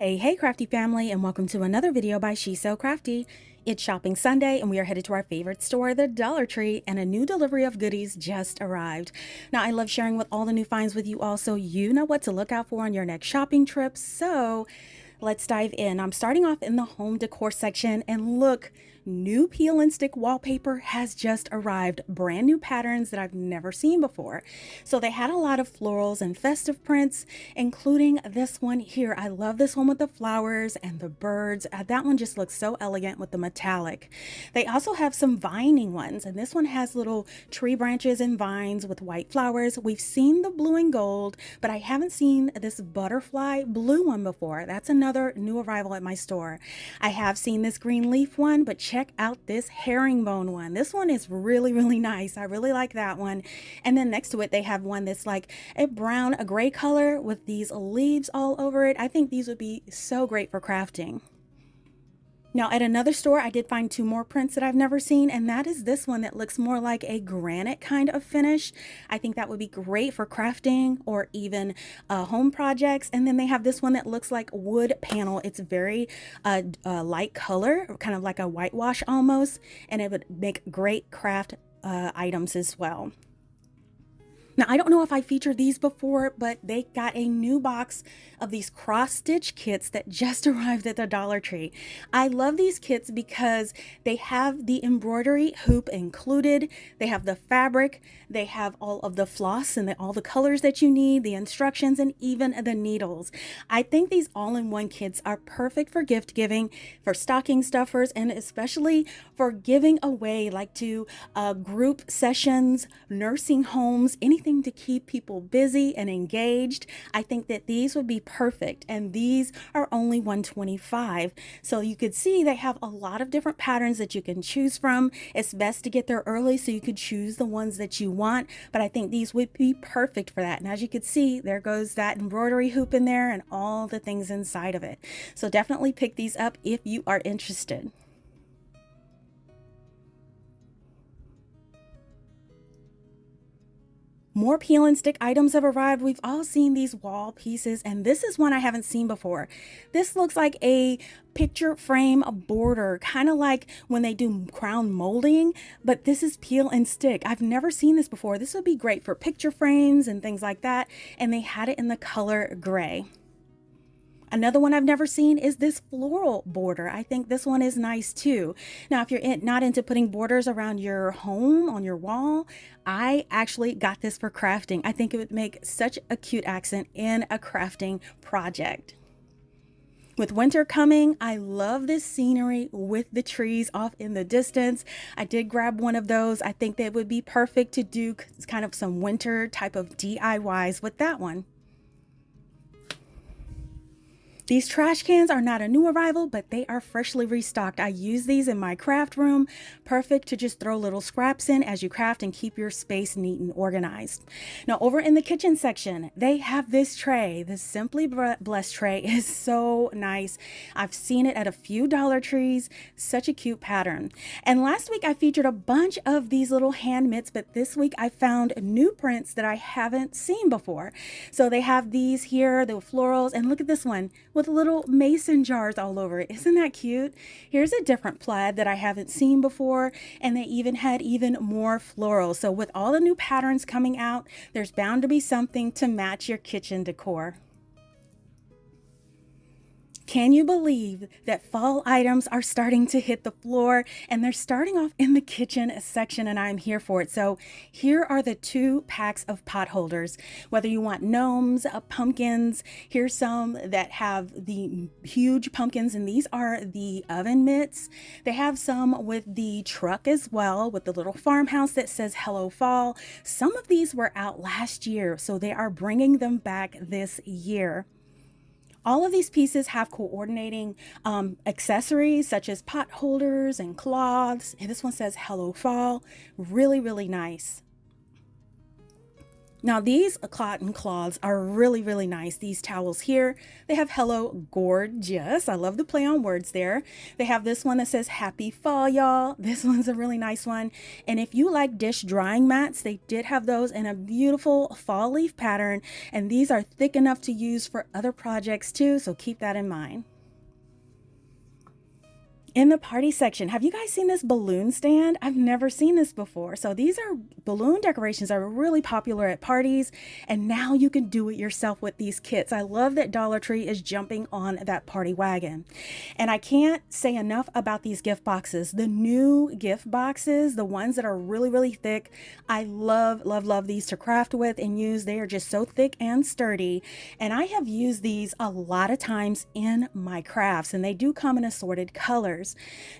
Hey crafty family, and welcome to another video by She's So Crafty. It's shopping Sunday and we are headed to our favorite store, the Dollar Tree, and a new delivery of goodies just arrived. Now I love sharing with all the new finds with you all so you know what to look out for on your next shopping trip. So let's dive in. I'm starting off in the home decor section, and look, new peel and stick wallpaper has just arrived. Brand new patterns that I've never seen before. So they had a lot of florals and festive prints, including this one here. I love this one with the flowers and the birds. That one just looks so elegant with the metallic. They also have some vining ones, and this one has little tree branches and vines with white flowers. We've seen the blue and gold, but I haven't seen this butterfly blue one before. That's another new arrival at my store. I have seen this green leaf one, but check out this herringbone one. This one is really nice. I really like that one. And then next to it, they have one that's like a brown, a gray color with these leaves all over it. I think these would be so great for crafting. Now at another store, I did find two more prints that I've never seen, and that is this one that looks more like a granite kind of finish. I think that would be great for crafting or even home projects. And then they have this one that looks like wood panel. It's very light color, kind of like a whitewash almost, and it would make great craft items as well. Now, I don't know if I featured these before, but they got a new box of these cross-stitch kits that just arrived at the Dollar Tree. I love these kits because they have the embroidery hoop included, they have the fabric, they have all of the floss and all the colors that you need, the instructions, and even the needles. I think these all-in-one kits are perfect for gift giving, for stocking stuffers, and especially for giving away, like to group sessions, nursing homes, anything to keep people busy and engaged. I think that these would be perfect, and these are only $125. So you could see they have a lot of different patterns that you can choose from. It's best to get there early so you could choose the ones that you want, but I think these would be perfect for that. And as you could see, there goes that embroidery hoop in there and all the things inside of it. So definitely pick these up if you are interested. More peel and stick items have arrived. We've all seen these wall pieces, and this is one I haven't seen before. This looks like a picture frame border, kind of like when they do crown molding, but this is peel and stick. I've never seen this before. This would be great for picture frames and things like that, and they had it in the color gray. Another one I've never seen is this floral border. I think this one is nice too. Now, if you're not into putting borders around your home, on your wall, I actually got this for crafting. I think it would make such a cute accent in a crafting project. With winter coming, I love this scenery with the trees off in the distance. I did grab one of those. I think that would be perfect to do kind of some winter type of DIYs with that one. These trash cans are not a new arrival, but they are freshly restocked. I use these in my craft room. Perfect to just throw little scraps in as you craft and keep your space neat and organized. Now, over in the kitchen section, they have this tray. This Simply Blessed tray is so nice. I've seen it at a few Dollar Trees. Such a cute pattern. And last week, I featured a bunch of these little hand mitts, but this week I found new prints that I haven't seen before. So they have these here, the florals, and look at this one with little mason jars all over it. Isn't that cute? Here's a different plaid that I haven't seen before, and they even had even more florals. So with all the new patterns coming out, there's bound to be something to match your kitchen decor. Can you believe that fall items are starting to hit the floor, and they're starting off in the kitchen section, and I'm here for it. So here are the 2 packs of pot holders. Whether you want gnomes, pumpkins, here's some that have the huge pumpkins, and these are the oven mitts. They have some with the truck as well, with the little farmhouse that says Hello Fall. Some of these were out last year, so they are bringing them back this year. All of these pieces have coordinating accessories such as pot holders and cloths. And this one says Hello Fall. Really nice. Now these cotton cloths are really, really nice. These towels here, they have hello gorgeous. I love the play on words there. They have this one that says happy fall, y'all. This one's a really nice one. And if you like dish drying mats, they did have those in a beautiful fall leaf pattern. And these are thick enough to use for other projects too, so keep that in mind. In the party section, have you guys seen this balloon stand? I've never seen this before. So these are balloon decorations are really popular at parties, and now you can do it yourself with these kits. I love that Dollar Tree is jumping on that party wagon. And I can't say enough about these gift boxes. The new gift boxes, the ones that are really, really thick, I love, love, love these to craft with and use. They are just so thick and sturdy. And I have used these a lot of times in my crafts, and they do come in assorted colors.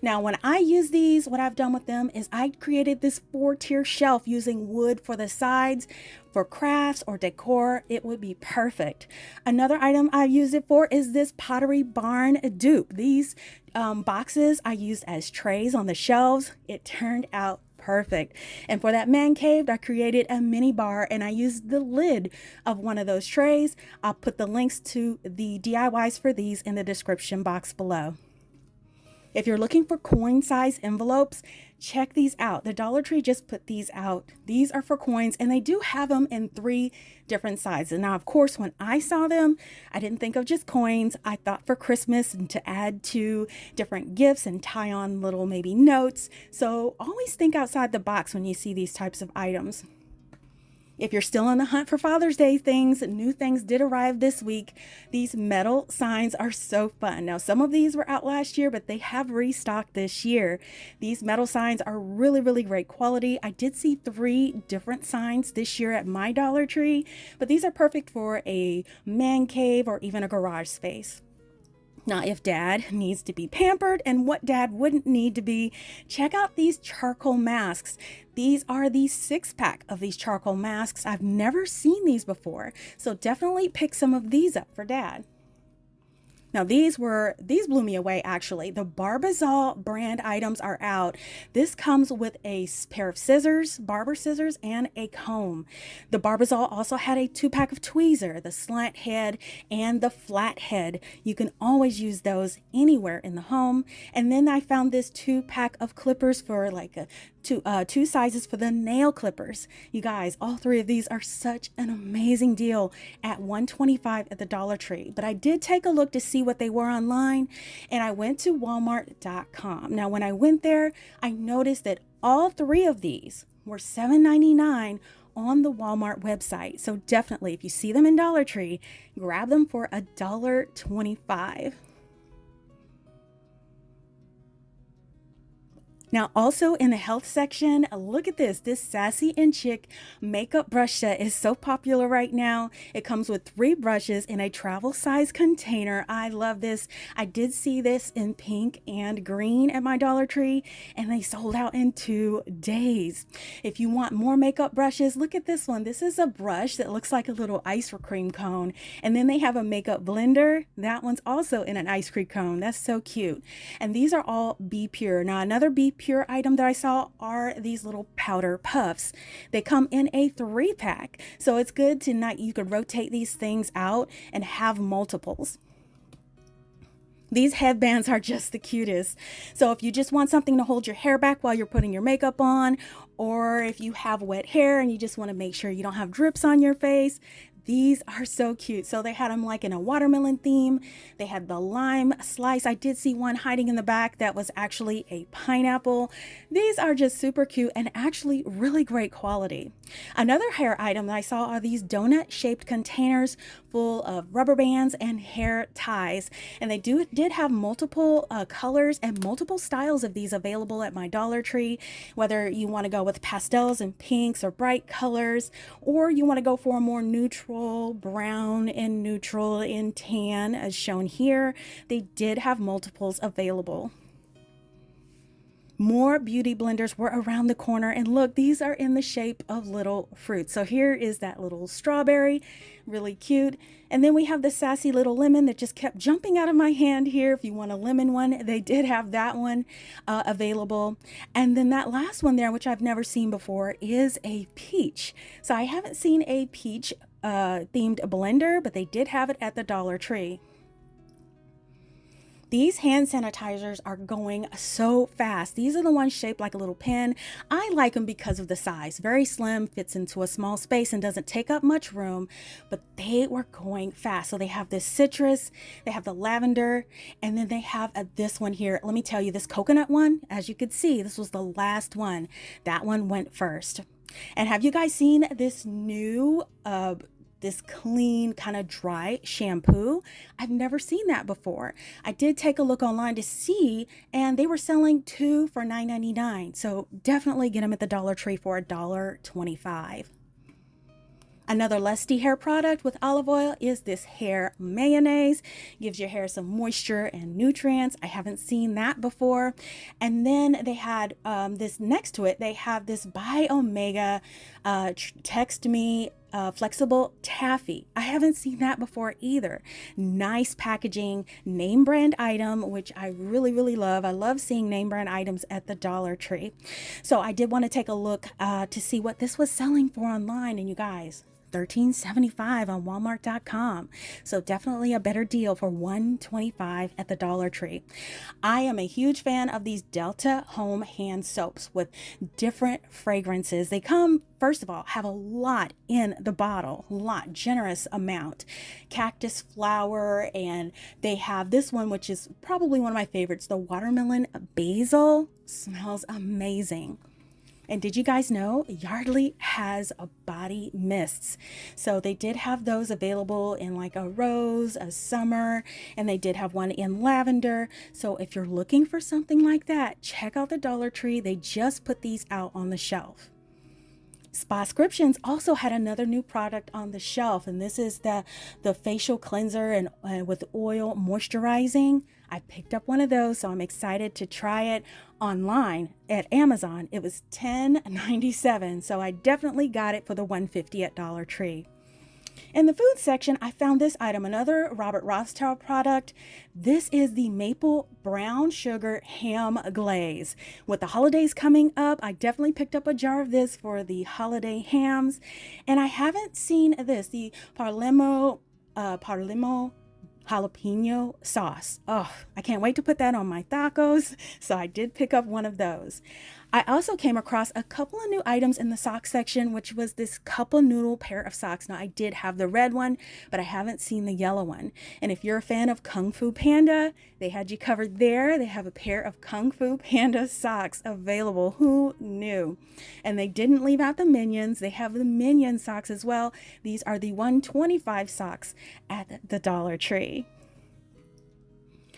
Now, when I use these, what I've done with them is I created this 4-tier shelf using wood for the sides. For crafts or decor, it would be perfect. Another item I've used it for is this Pottery Barn dupe. These boxes I used as trays on the shelves. It turned out perfect. And for that man cave, I created a mini bar and I used the lid of one of those trays. I'll put the links to the DIYs for these in the description box below. If you're looking for coin size envelopes, check these out. The Dollar Tree just put these out. These are for coins, and they do have them in 3 different sizes. Now, of course, when I saw them, I didn't think of just coins. I thought for Christmas and to add to different gifts and tie on little maybe notes. So always think outside the box when you see these types of items. If you're still on the hunt for Father's Day things, new things did arrive this week. These metal signs are so fun. Now, some of these were out last year, but they have restocked this year. These metal signs are really, really great quality. I did see 3 different signs this year at my Dollar Tree, but these are perfect for a man cave or even a garage space. Now, if dad needs to be pampered, and what dad wouldn't need to be, check out these charcoal masks. These are the 6-pack of these charcoal masks. I've never seen these before, so definitely pick some of these up for dad. Now these blew me away actually. The Barbizal brand items are out. This comes with a pair of scissors, barber scissors, and a comb. The Barbizal also had a 2-pack of tweezer, the slant head and the flat head. You can always use those anywhere in the home. And then I found this 2-pack of clippers for like two sizes for the nail clippers. You guys, all 3 of these are such an amazing deal at $125 at the Dollar Tree. But I did take a look to see what they were online, and I went to Walmart.com. Now, when I went there, I noticed that all 3 of these were $7.99 on the Walmart website. So definitely, if you see them in Dollar Tree, grab them for $1.25. Now, also in the health section, look at this. This Sassy and Chic makeup brush set is so popular right now. It comes with 3 brushes in a travel size container. I love this. I did see this in pink and green at my Dollar Tree, and they sold out in 2 days. If you want more makeup brushes, look at this one. This is a brush that looks like a little ice cream cone. And then they have a makeup blender. That one's also in an ice cream cone. That's so cute. And these are all Be Pure. Now, another Be Pure item that I saw are these little powder puffs. They come in a 3-pack, so it's good to not, you could rotate these things out and have multiples. These headbands are just the cutest. So if you just want something to hold your hair back while you're putting your makeup on, or if you have wet hair and you just want to make sure you don't have drips on your face, these are so cute. So they had them like in a watermelon theme. They had the lime slice. I did see one hiding in the back that was actually a pineapple. These are just super cute and actually really great quality. Another hair item that I saw are these donut shaped containers full of rubber bands and hair ties. And they did have multiple colors and multiple styles of these available at my Dollar Tree, whether you want to go with pastels and pinks or bright colors, or you want to go for a more neutral brown and neutral and tan as shown here. They did have multiples available. More beauty blenders were around the corner, and look, these are in the shape of little fruits. So here is that little strawberry, really cute. And then we have the sassy little lemon that just kept jumping out of my hand here. If you want a lemon one, they did have that one available. And then that last one there, which I've never seen before, is a peach. So I haven't seen a peach themed blender, but they did have it at the Dollar Tree. These hand sanitizers are going so fast. These are the ones shaped like a little pen. I like them because of the size. Very slim, fits into a small space and doesn't take up much room, but they were going fast. So they have this citrus, they have the lavender, and then they have this one here. Let me tell you, this coconut one, as you could see, this was the last one. That one went first. And have you guys seen this new this clean kind of dry shampoo? I've never seen that before. I did take a look online to see, and they were selling 2 for $9.99. So definitely get them at the Dollar Tree for $1.25. Another Lusty hair product with olive oil is this hair mayonnaise. Gives your hair some moisture and nutrients. I haven't seen that before. And then they had this next to it, they have this by Omega Text Me flexible taffy. I haven't seen that before either. Nice packaging, name brand item, which I really love. I love seeing name brand items at the Dollar Tree. So I did want to take a look to see what this was selling for online, and you guys, $13.75 on Walmart.com. So definitely a better deal for $1.25 at the Dollar Tree. I am a huge fan of these Delta home hand soaps with different fragrances. They come, first of all, have a lot in the bottle, generous amount. Cactus flower, and they have this one, which is probably one of my favorites, the watermelon basil. Smells amazing. And did you guys know Yardley has a body mists? So they did have those available in like a rose, a summer, and they did have one in lavender. So if you're looking for something like that, check out the Dollar Tree. They just put these out on the shelf. Spascriptions also had another new product on the shelf, and this is the facial cleanser and with oil moisturizing. I picked up one of those, so I'm excited to try it online at Amazon. It was $10.97, so I definitely got it for the $1.50 at Dollar Tree. In the food section, I found this item, another Robert Rothschild product. This is the maple brown sugar ham glaze. With the holidays coming up, I definitely picked up a jar of this for the holiday hams. And I haven't seen this, the Parlimo jalapeno sauce. Oh, I can't wait to put that on my tacos. So I did pick up one of those. I also came across a couple of new items in the sock section, which was this couple noodle pair of socks. Now I did have the red one, but I haven't seen the yellow one. And if you're a fan of Kung Fu Panda, they had you covered there. They have a pair of Kung Fu Panda socks available. Who knew? And they didn't leave out the Minions. They have the Minion socks as well. These are the $1.25 socks at the Dollar Tree.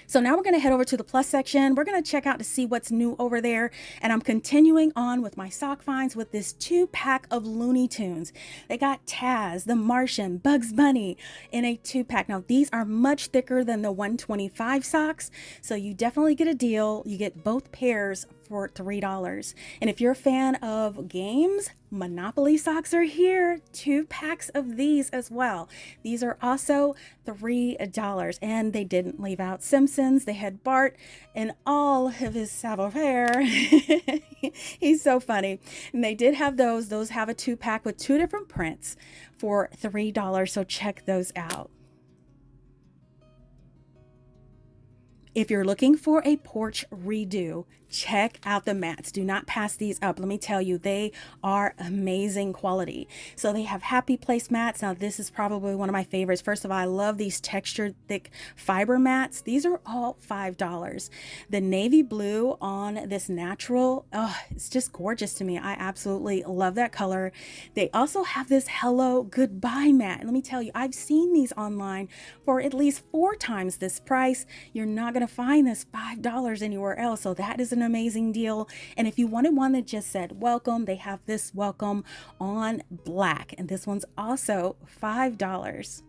So now we're going to head over to the plus section. We're going to check out to see what's new over there. And I'm continuing on with my sock finds with this 2-pack of Looney Tunes. They got Taz, the Martian, Bugs Bunny in a 2-pack. Now these are much thicker than the $1.25 socks. So you definitely get a deal. You get both pairs for $3. And if you're a fan of games, Monopoly socks are here. 2 packs of these as well. These are also $3. And they didn't leave out Simpsons. They had Bart and all of his savoir-faire. He's so funny. And they did have those. Those have a 2-pack with 2 different prints for $3. So check those out. If you're looking for a porch redo, check out the mats. Do not pass these up. Let me tell you, they are amazing quality. So they have Happy Place mats. Now this is probably one of my favorites. First of all, I love these textured thick fiber mats. These are all $5. The navy blue on this natural, oh, it's just gorgeous to me. I absolutely love that color. They also have this Hello Goodbye mat. And let me tell you, I've seen these online for at least 4 times this price. You're not going to find this $5 anywhere else. So that is an amazing deal. And if you wanted one that just said welcome, they have this welcome on black, and this one's also $5.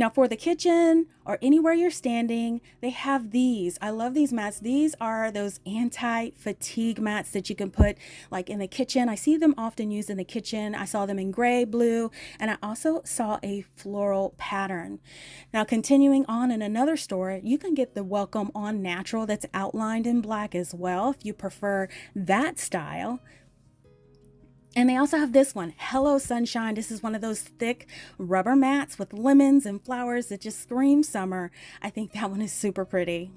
Now for the kitchen or anywhere you're standing, they have these. I love these mats. These are those anti-fatigue mats that you can put like in the kitchen. I see them often used in the kitchen. I saw them in gray, blue, and I also saw a floral pattern. Now continuing on in another store, you can get the Welcome on Natural that's outlined in black as well if you prefer that style. And they also have this one, Hello Sunshine. This is one of those thick rubber mats with lemons and flowers that just scream summer. I think that one is super pretty.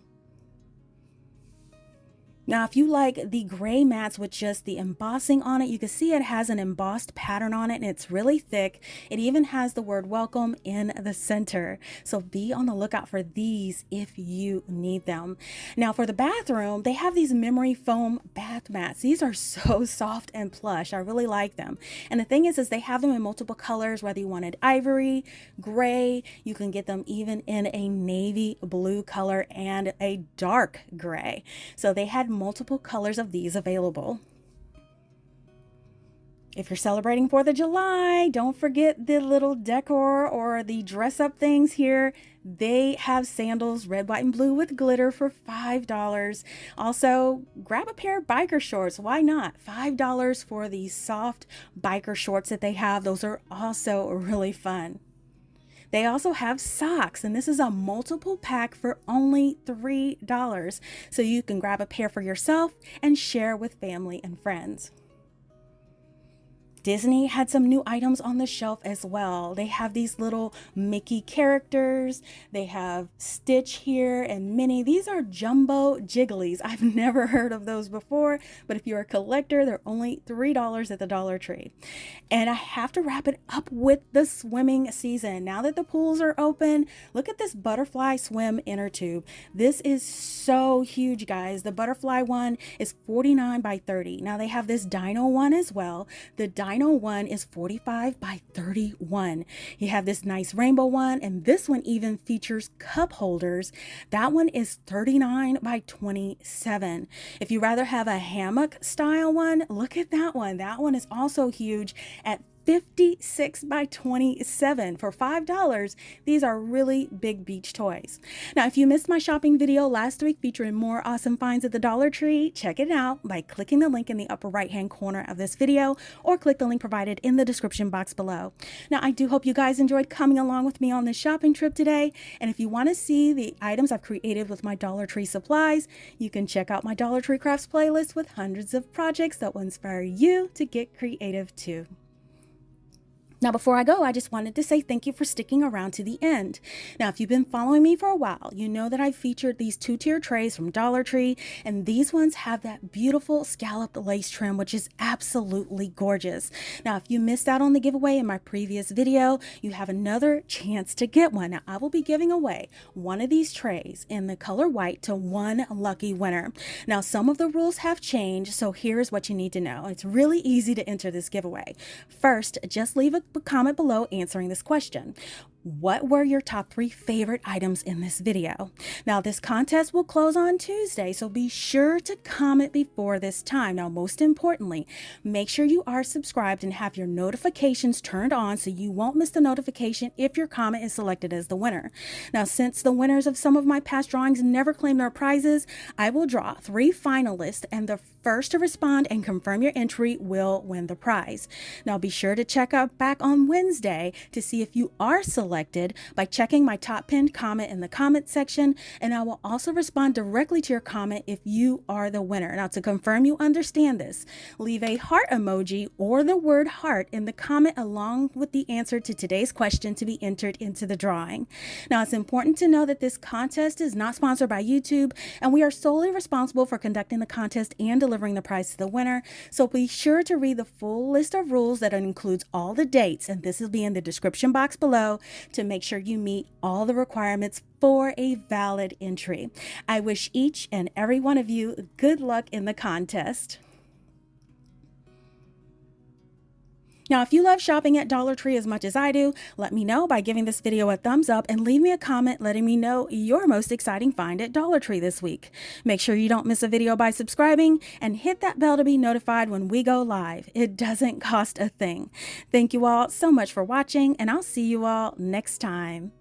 Now, if you like the gray mats with just the embossing on it, you can see it has an embossed pattern on it and it's really thick. It even has the word welcome in the center. So be on the lookout for these if you need them. Now for the bathroom, they have these memory foam bath mats. These are so soft and plush. I really like them. And the thing is they have them in multiple colors, whether you wanted ivory, gray, you can get them even in a navy blue color and a dark gray. So they had multiple colors of these available. If you're celebrating 4th of July, don't forget the little decor or the dress up things here. They have sandals, red, white, and blue with glitter for $5. Also, grab a pair of biker shorts. Why not? $5 for these soft biker shorts that they have. Those are also really fun. They also have socks, and this is a multiple pack for only $3. So you can grab a pair for yourself and share with family and friends. Disney had some new items on the shelf as well. They have these little Mickey characters. They have Stitch here and Minnie. These are jumbo jigglies. I've never heard of those before, but if you're a collector, they're only $3 at the Dollar Tree. And I have to wrap it up with the swimming season. Now that the pools are open, look at this butterfly swim inner tube. This is so huge, guys. The butterfly one is 49 by 30. Now they have this dino one as well. The dino one is 45 by 31. You have this nice rainbow one, and this one even features cup holders. That one is 39 by 27. If you rather have a hammock style one, look at that one. That one is also huge at 56 by 27 for $5. These are really big beach toys. Now, if you missed my shopping video last week featuring more awesome finds at the Dollar Tree, check it out by clicking the link in the upper right hand corner of this video or click the link provided in the description box below. Now, I do hope you guys enjoyed coming along with me on this shopping trip today. And if you want to see the items I've created with my Dollar Tree supplies, you can check out my Dollar Tree Crafts playlist with hundreds of projects that will inspire you to get creative too. Now, before I go, I just wanted to say thank you for sticking around to the end. Now, if you've been following me for a while, you know that I've featured these 2-tier trays from Dollar Tree, and these ones have that beautiful scalloped lace trim, which is absolutely gorgeous. Now, if you missed out on the giveaway in my previous video, you have another chance to get one. Now, I will be giving away one of these trays in the color white to one lucky winner. Now, some of the rules have changed, so here's what you need to know. It's really easy to enter this giveaway. First, just leave a comment below answering this question. What were your top 3 favorite items in this video? Now, this contest will close on Tuesday, so be sure to comment before this time. Now, most importantly, make sure you are subscribed and have your notifications turned on so you won't miss the notification if your comment is selected as the winner. Now, since the winners of some of my past drawings never claim their prizes, I will draw 3 finalists, and the first to respond and confirm your entry will win the prize. Now, be sure to check out back on Wednesday to see if you are selected by checking my top pinned comment in the comment section, and I will also respond directly to your comment if you are the winner. Now, to confirm you understand this, leave a heart emoji or the word heart in the comment along with the answer to today's question to be entered into the drawing. Now, it's important to know that this contest is not sponsored by YouTube, and we are solely responsible for conducting the contest and delivering the prize to the winner. So be sure to read the full list of rules that includes all the dates, and this will be in the description box below, to make sure you meet all the requirements for a valid entry. I wish each and every one of you good luck in the contest. Now, if you love shopping at Dollar Tree as much as I do, let me know by giving this video a thumbs up and leave me a comment letting me know your most exciting find at Dollar Tree this week. Make sure you don't miss a video by subscribing and hit that bell to be notified when we go live. It doesn't cost a thing. Thank you all so much for watching, and I'll see you all next time.